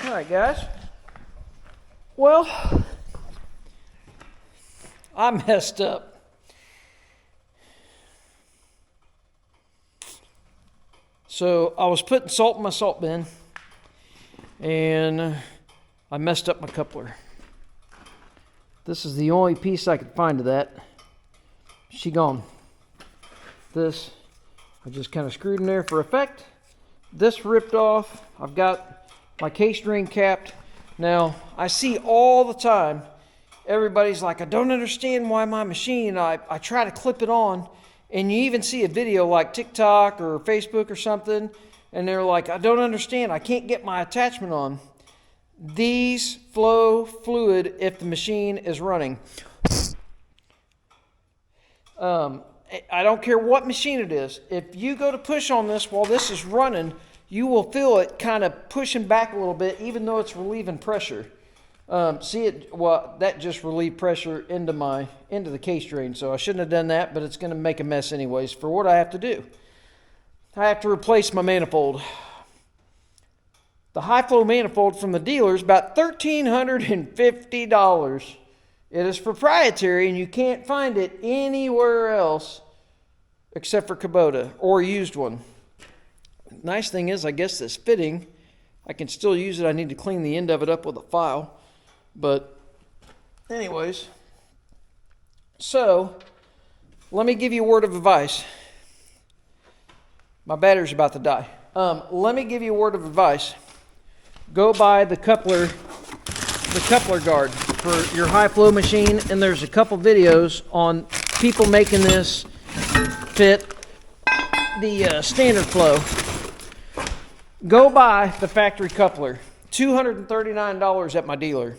Alright guys, well, I messed up. So I was putting salt in my salt bin and I messed up my coupler. This is the only piece I could find of that. She gone. This, I just kind of screwed in there for effect. This ripped off. I've got my case ring capped. Now, I see all the time, everybody's like, I don't understand why my machine, I try to clip it on, and you even see a video like TikTok or Facebook or something, and they're like, I don't understand, I can't get my attachment on. These flow fluid if the machine is running. I don't care what machine it is. If you go to push on this while this is running, you will feel it kind of pushing back a little bit, even though it's relieving pressure. See it? Well, that just relieved pressure into the case drain. So I shouldn't have done that, but it's going to make a mess anyways. For what I have to do, I have to replace my manifold. The high flow manifold from the dealer is about $1,350. It is proprietary, and you can't find it anywhere else except for Kubota or a used one. Nice thing is, I guess this fitting, I can still use it. I need to clean the end of it up with a file. But anyways, so let me give you a word of advice. My battery's about to die. Let me give you a word of advice. Go buy the coupler guard for your high flow machine, and there's a couple videos on people making this fit the standard flow. Go buy the factory coupler. $239 at my dealer.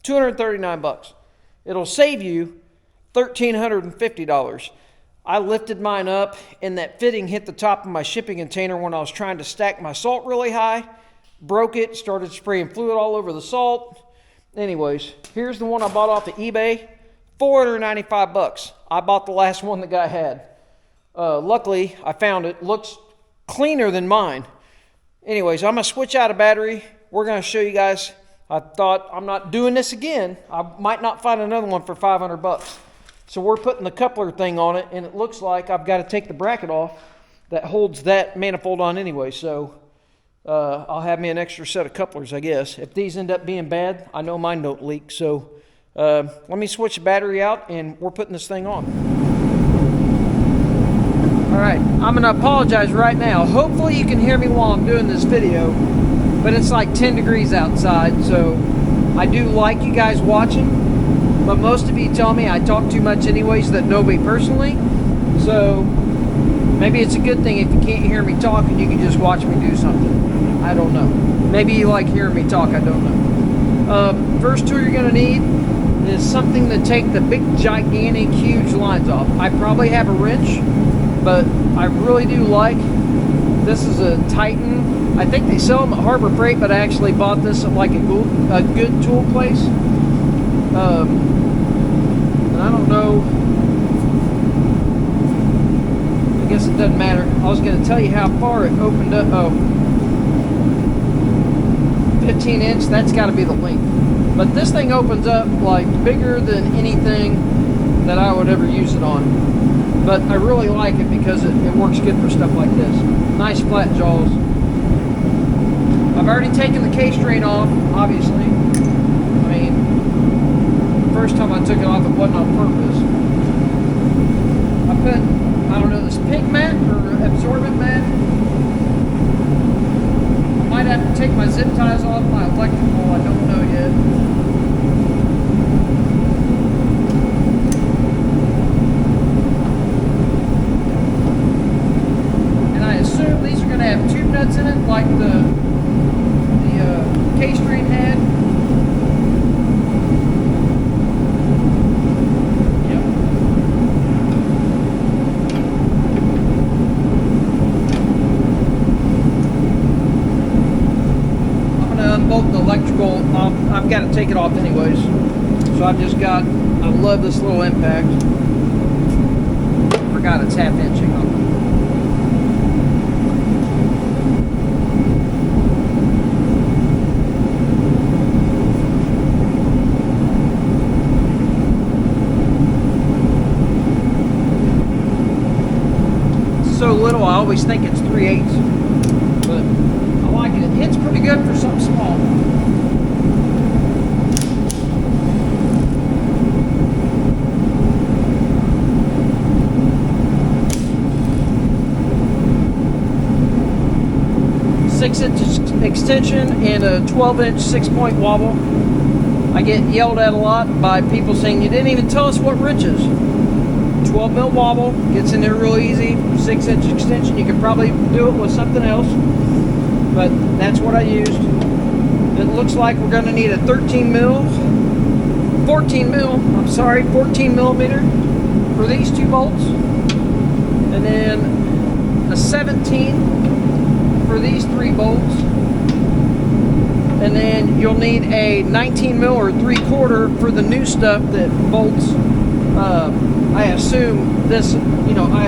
$239. It'll save you $1,350. I lifted mine up, and that fitting hit the top of my shipping container when I was trying to stack my salt really high. Broke it, started spraying fluid all over the salt. Anyways, here's the one I bought off of eBay. $495. I bought the last one the guy had. Luckily, I found it. Looks cleaner than mine. Anyways, I'm going to switch out a battery. We're going to show you guys. I thought, I'm not doing this again. I might not find another one for $500. So we're putting the coupler thing on it, and it looks like I've got to take the bracket off that holds that manifold on anyway. So I'll have me an extra set of couplers, I guess. If these end up being bad, I know mine don't leak. So let me switch the battery out, and we're putting this thing on. Alright, I'm going to apologize right now. Hopefully you can hear me while I'm doing this video, but it's like 10 degrees outside, so I do like you guys watching, but most of you tell me I talk too much anyways that know me personally, so maybe it's a good thing if you can't hear me talk and you can just watch me do something. I don't know. Maybe you like hearing me talk, I don't know. First tool you're going to need is something to take the big, gigantic, huge lines off. I probably have a wrench, but I really do like, this is a Titan. I think they sell them at Harbor Freight, but I actually bought this at like a good tool place. And I don't know, I guess it doesn't matter. I was going to tell you how far it opened up. Oh, 15 inch, that's got to be the length. But this thing opens up like bigger than anything that I would ever use it on. But I really like it because it works good for stuff like this. Nice flat jaws. I've already taken the case drain off, obviously. I mean, the first time I took it off, it wasn't on purpose. I put, I don't know, this pig mat or absorbent mat. I might have to take my zip ties off my electrical, I don't know yet. These are going to have tube nuts in it, like the case drain had. Yep. I'm going to unbolt the electrical. I've got to take it off anyways. So I've just got, I love this little impact. Forgot it's half inch. Hang on. always think it's 3/8, but I like it. It hits pretty good for something small. Six-inch extension and a 12-inch 6-point wobble. I get yelled at a lot by people saying, you didn't even tell us what wrench is. 12 mil wobble, gets in there real easy. 6-inch extension, you could probably do it with something else, but that's what I used. It looks like we're going to need a 14 millimeter for these 2 bolts, and then a 17 for these 3 bolts, and then you'll need a 19 mil or 3/4 for the new stuff that bolts. I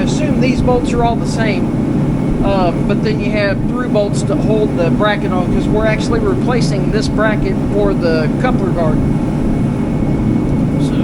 assume these bolts are all the same, but then you have through bolts to hold the bracket on, because we're actually replacing this bracket for the coupler guard. So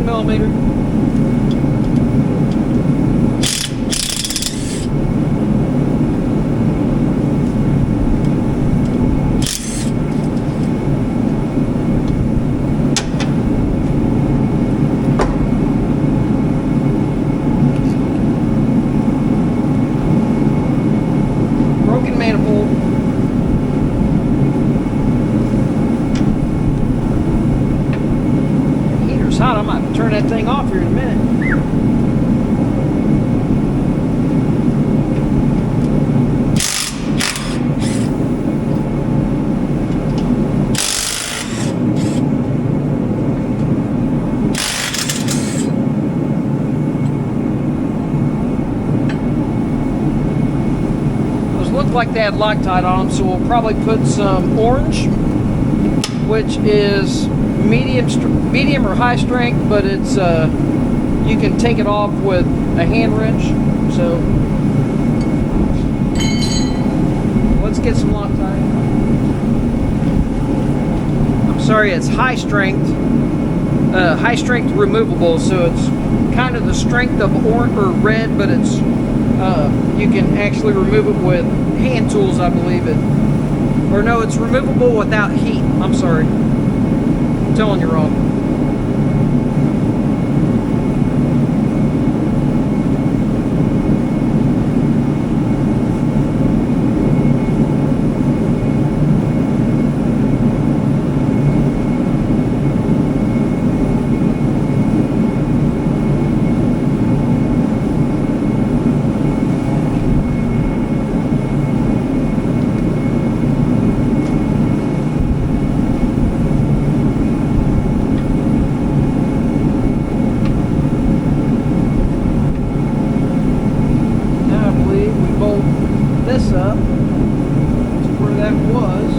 millimeter. Broken manifold. Heater's hot. I might turn that thing off here in a minute. Those look like they had Loctite on them, so we'll probably put some orange, which is medium or high strength, but it's you can take it off with a hand wrench. So let's get some Loctite. I'm sorry, it's high strength removable, so it's kind of the strength of orange or red, but it's you can actually remove it with hand tools, I believe it. Or no, it's removable without heat. I'm sorry. I'm telling you wrong. This up to where that was.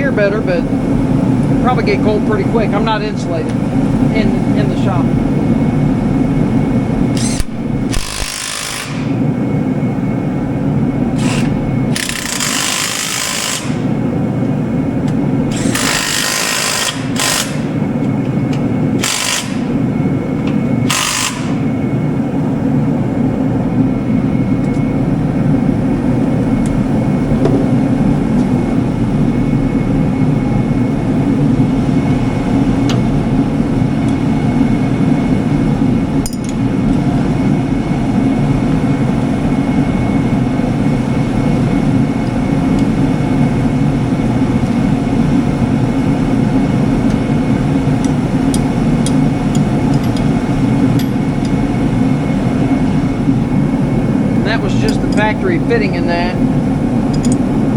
air better, but it'll probably get cold pretty quick. I'm not insulated in the shop. Just the factory fitting in that,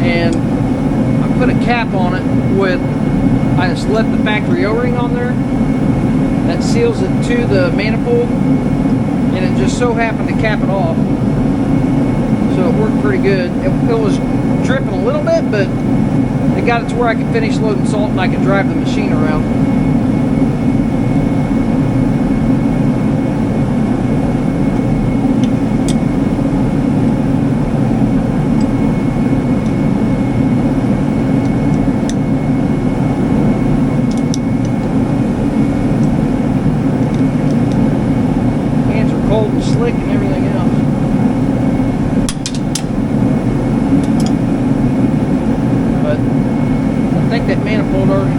and I put a cap on it I just left the factory O-ring on there that seals it to the manifold, and it just so happened to cap it off, so it worked pretty good. It was dripping a little bit, but it got it to where I could finish loading salt and I could drive the machine around. Cold and slick and everything else. But I think that manifold already,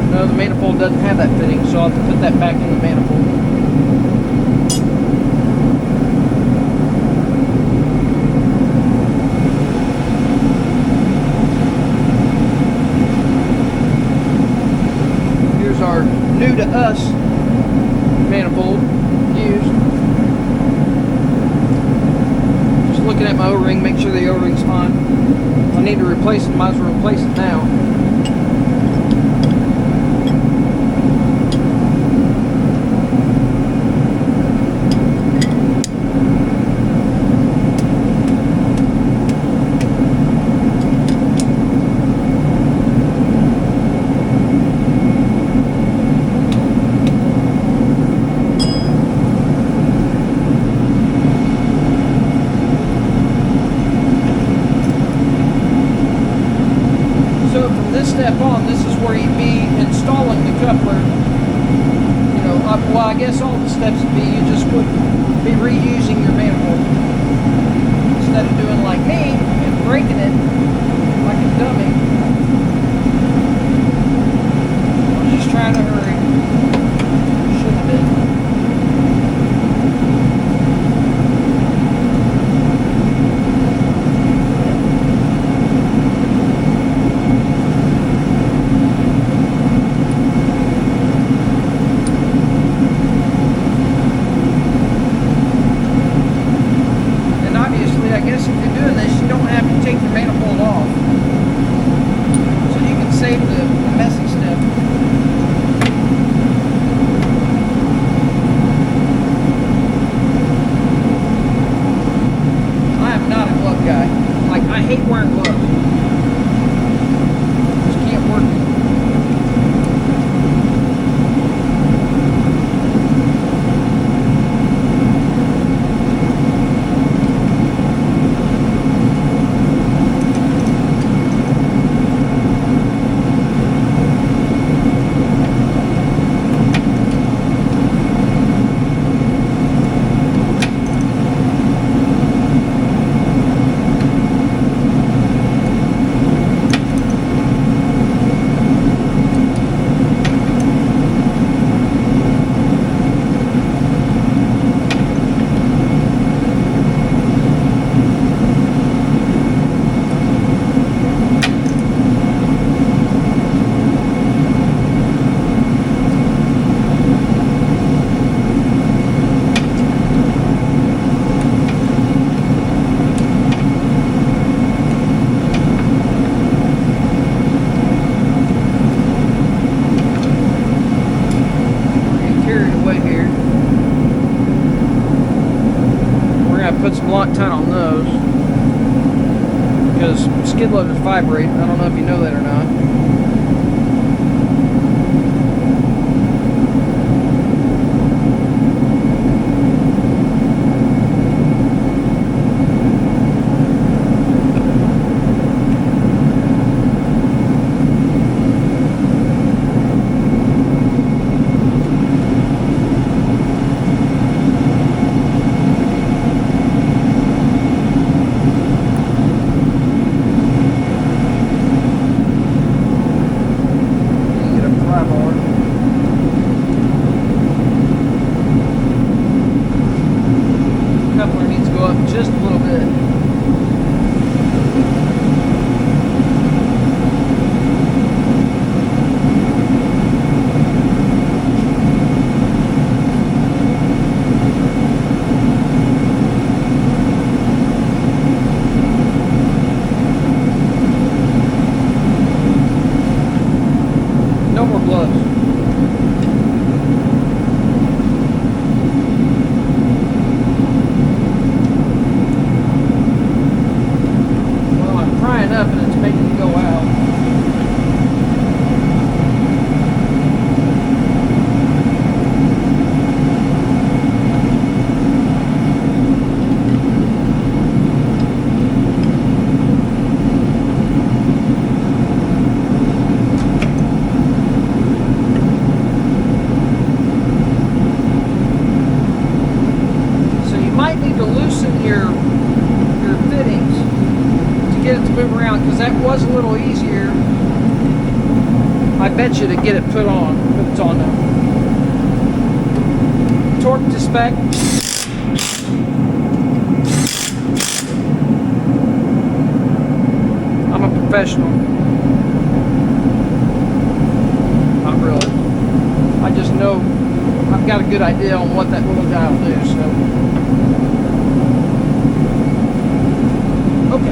no, the manifold doesn't have that fitting, so I'll have to put that back in the manifold. Here's our new to us manifold. Just looking at my O-ring, make sure the O-ring's fine. If I need to replace it, might as well replace it now. Step on, this is where you'd be installing the coupler. You know, well, I guess all the steps would be, you just would be reusing your manifold instead of doing like me and breaking it like a dummy. I'm just trying to hurry. Should have been. I guess if you're doing this, you don't have to take the manifold off. skid loaders vibrate. I don't know if you know that or not. Coupler needs to go up just a little bit. No more gloves. Up and it's making it go out. So you might need to loosen your fittings to get it to move around, because that was a little easier, I bet you, to get it put on, but it's on now. Torque to spec. I'm a professional. Not really. I just know I've got a good idea on what that little guy will do, so. Okay.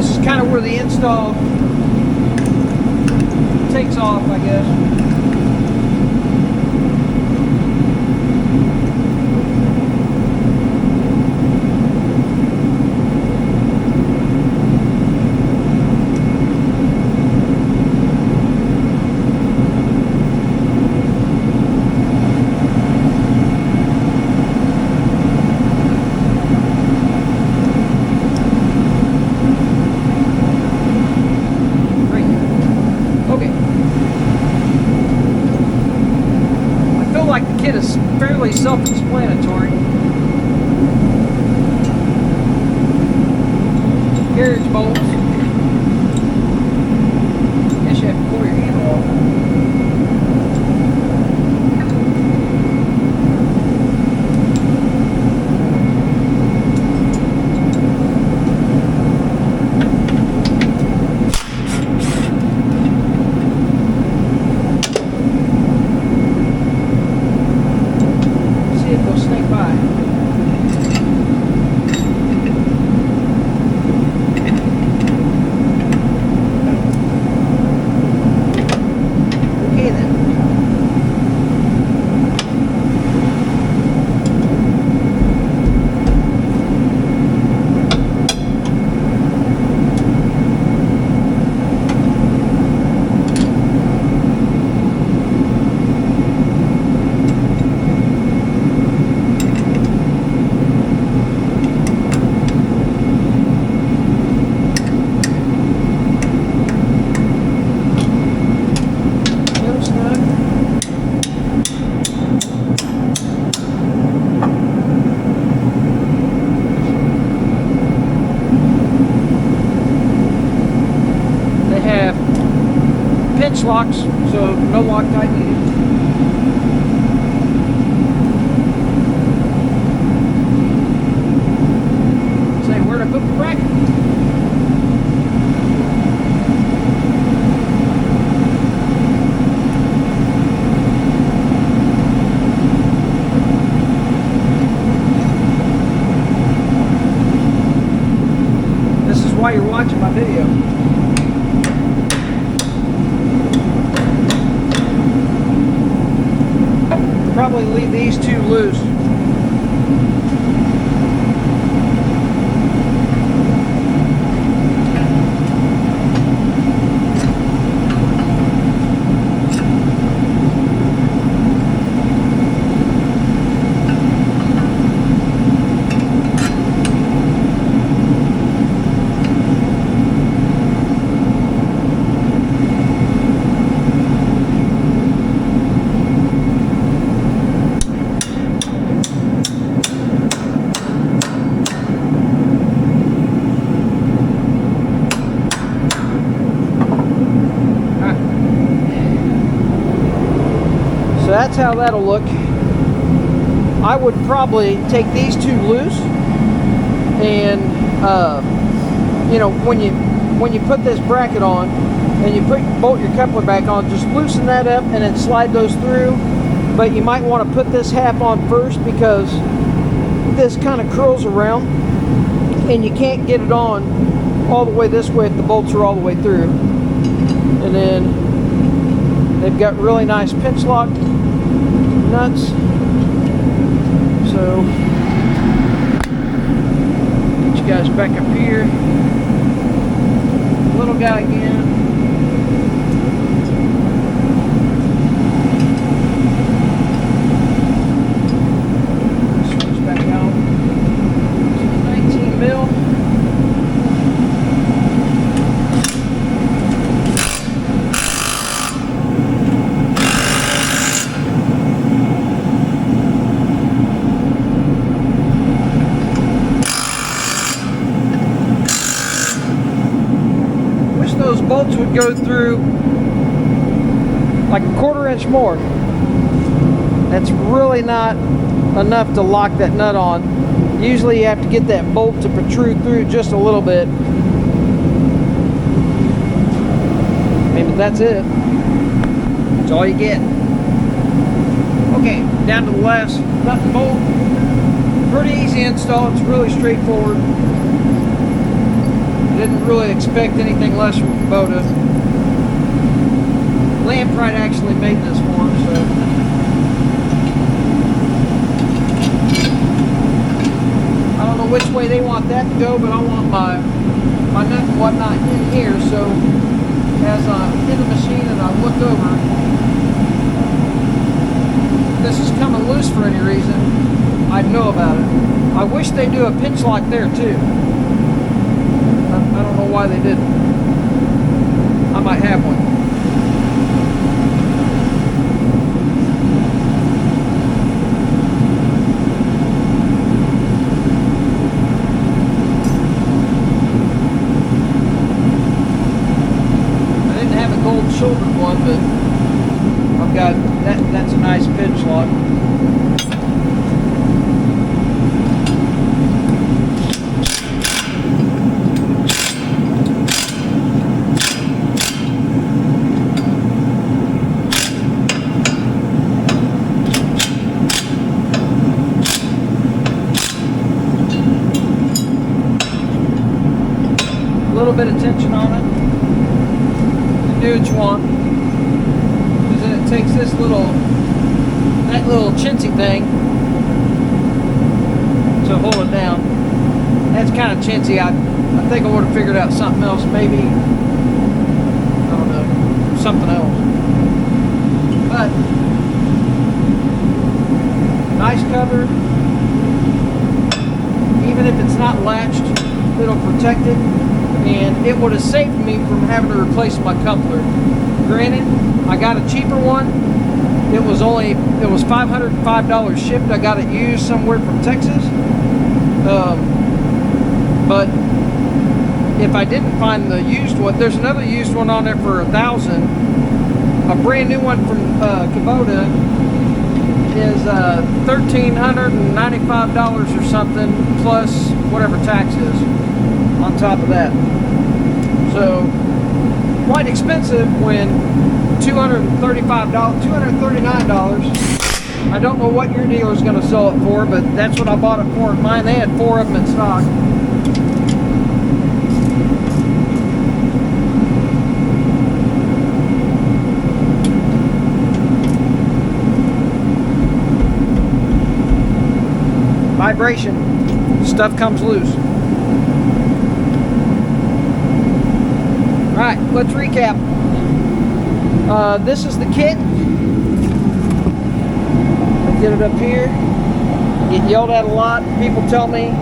This is kind of where the install takes off, I guess. Kit is fairly self-explanatory. Carriage bolts. Guess you have to pull your handle off. Locks, so no Loctite needed. Say, where'd I put the bracket? This is why you're watching my video. Probably leave these two loose. That's how that'll look. I would probably take these two loose, and you know, when you put this bracket on and you bolt your coupler back on, just loosen that up and then slide those through. But you might want to put this half on first, because this kind of curls around and you can't get it on all the way this way if the bolts are all the way through. And then they've got really nice pinch lock nuts. So get you guys back up here. Little guy again. Switch back out to the 19 mil. Those bolts would go through like a 1/4 inch more. That's really not enough to lock that nut on. Usually you have to get that bolt to protrude through just a little bit. Maybe that's it. That's all you get. Okay, down to the last nut and bolt. Pretty easy install. It's really straightforward. Didn't really expect anything less from Kubota. Lampride actually made this one, so. I don't know which way they want that to go, but I want my nut and whatnot in here, so as I'm in the machine and I look over, if this is coming loose for any reason, I'd know about it. I wish they do a pinch lock there too. I don't know why they didn't. I might have one. I didn't have a gold shouldered one, but I've got that. That's a nice pinch lock. A little bit of tension on it. You do what you want. Because then it takes this little, that little chintzy thing to hold it down. That's kind of chintzy. I think I would have figured out something else. Maybe, I don't know, something else. But, nice cover. Even if it's not latched, it'll protect it. And it would have saved me from having to replace my coupler. Granted, I got a cheaper one. It was $505 shipped. I got it used somewhere from Texas. But if I didn't find the used one, there's another used one on there for $1,000. A brand new one from Kubota is $1,395 or something, plus whatever tax is on top of that. So quite expensive when $239. I don't know what your dealer's going to sell it for, but that's what I bought it for. Mine, they had 4 of them in stock. Vibration. Stuff comes loose. Alright, let's recap. This is the kit. I get it up here. Get yelled at a lot. People tell me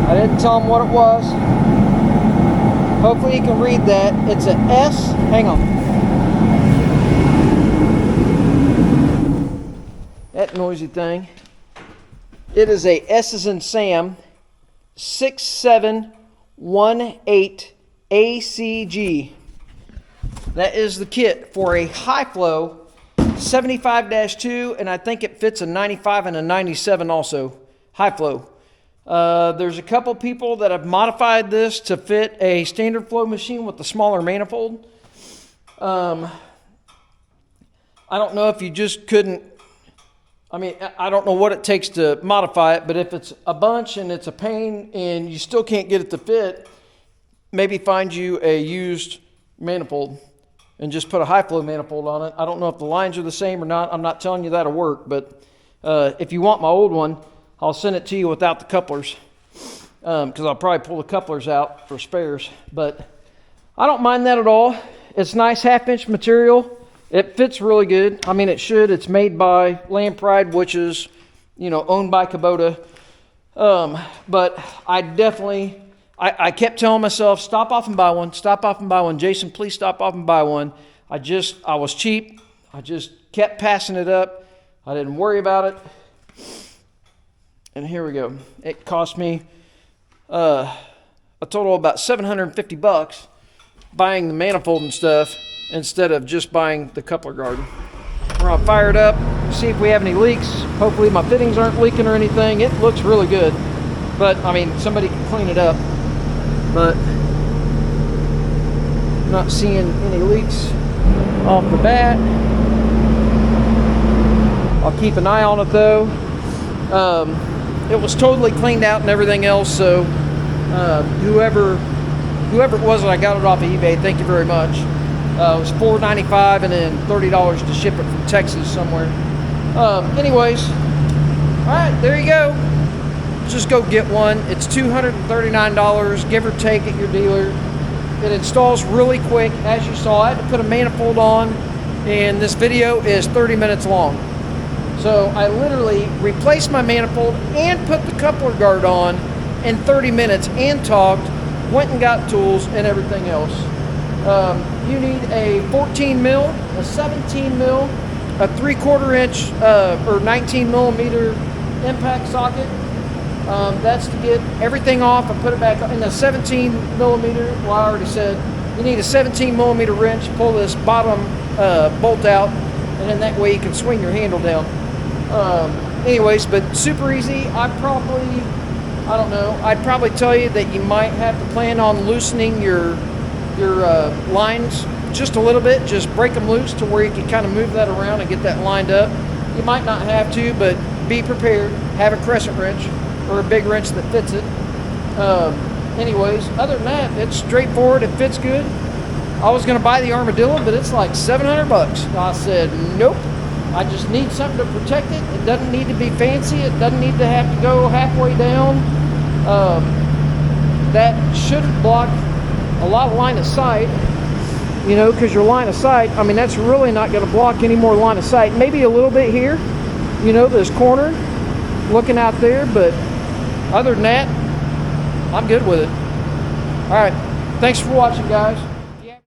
I didn't tell them what it was. Hopefully you can read that. It's a S. Hang on. That noisy thing. It is a S as in Sam 6718 ACG. That is the kit for a high flow 75-2, and I think it fits a 95 and a 97 also. High flow. There's a couple people that have modified this to fit a standard flow machine with the smaller manifold. I don't know if you just couldn't. I mean, I don't know what it takes to modify it, but if it's a bunch and it's a pain and you still can't get it to fit, maybe find you a used manifold and just put a high flow manifold on it. I don't know if the lines are the same or not. I'm not telling you that'll work, but if you want my old one, I'll send it to you without the couplers, because I'll probably pull the couplers out for spares. But I don't mind that at all. It's nice 1/2-inch material. It fits really good. I mean, it should. It's made by Lampride, which is, owned by Kubota. But I definitely, I kept telling myself, stop off and buy one. Stop off and buy one. Jason, please stop off and buy one. I was cheap. I just kept passing it up. I didn't worry about it. And here we go. It cost me a total of about $750 buying the manifold and stuff, instead of just buying the coupler guard. We're gonna fire it up, see if we have any leaks. Hopefully my fittings aren't leaking or anything. It looks really good, but I mean, somebody can clean it up. But not seeing any leaks off the bat. I'll keep an eye on it though. It was totally cleaned out and everything else, so whoever whoever it was that I got it off of eBay, thank you very much. It was $4.95 and then $30 to ship it from Texas somewhere. Anyways, all right, there you go. Just go get one. It's $239, give or take, at your dealer. It installs really quick. As you saw, I had to put a manifold on, and this video is 30 minutes long. So I literally replaced my manifold and put the coupler guard on in 30 minutes and talked, went and got tools and everything else. You need a 14 mil, a 17 mil, a 3/4 inch or 19 millimeter impact socket. That's to get everything off and put it back in. The 17 millimeter, well, I already said, you need a 17 millimeter wrench, pull this bottom bolt out, and then that way you can swing your handle down. Anyways, but super easy. I don't know, I'd probably tell you that you might have to plan on loosening your lines just a little bit. Just break them loose to where you can kind of move that around and get that lined up. You might not have to, but be prepared. Have a crescent wrench or a big wrench that fits it. Anyways, other than that, it's straightforward. It fits good. I was going to buy the armadillo, but it's like 700 bucks. I said, nope. I just need something to protect it. It doesn't need to be fancy. It doesn't need to have to go halfway down. That should block a lot of line of sight, you know, because your line of sight, I mean, that's really not going to block any more line of sight. Maybe a little bit here, you know, this corner, looking out there, but other than that, I'm good with it. All right, thanks for watching, guys.